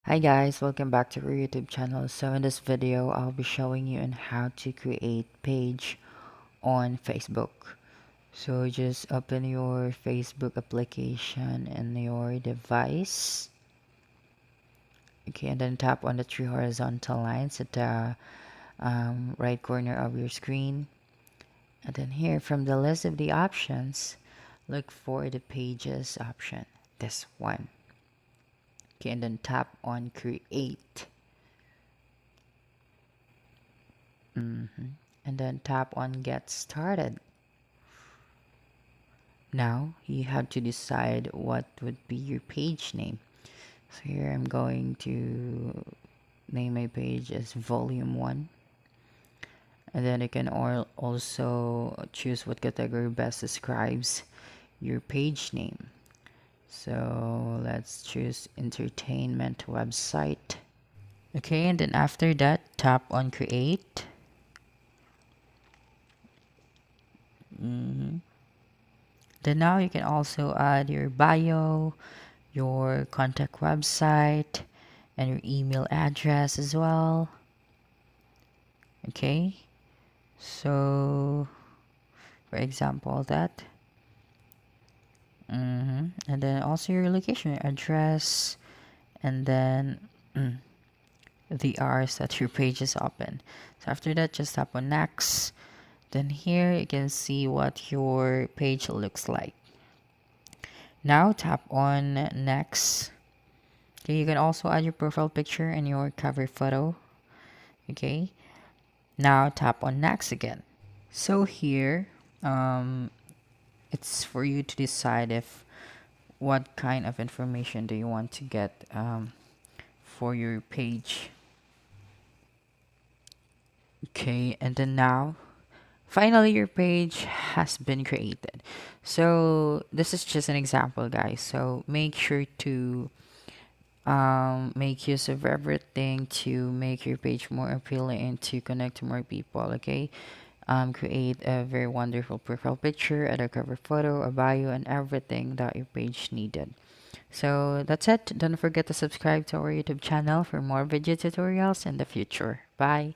Hi guys, welcome back to our YouTube channel. So in this video, I'll be showing you on how to create page on Facebook. So just open your Facebook application in your device. Okay, and then tap on the three horizontal lines at the right corner of your screen. And then here from the list of the options, look for the pages option, this one. Okay, and then tap on create. And then tap on get started. Now you have to decide what would be your page name. So here I'm going to name my page as volume 1, and then you can also choose what category best describes your page name. So let's choose entertainment website. Okay, and then after that tap on create. Then now you can also add your bio, your contact website, and your email address as well. Okay, so for example that. And then also your location, your address, and then the hours that your page is open. So after that, just tap on next. Then here you can see what your page looks like. Now tap on next. Okay, you can also add your profile picture and your cover photo. Okay, now tap on next again. So here, it's for you to decide if what kind of information do you want to get for your page. Okay, and then now finally your page has been created. So this is just an example, guys, so make sure to make use of everything to make your page more appealing and to connect to more people. Okay, create a very wonderful profile picture, add a cover photo, a bio, and everything that your page needed. So that's it. Don't forget to subscribe to our YouTube channel for more video tutorials in the future. Bye.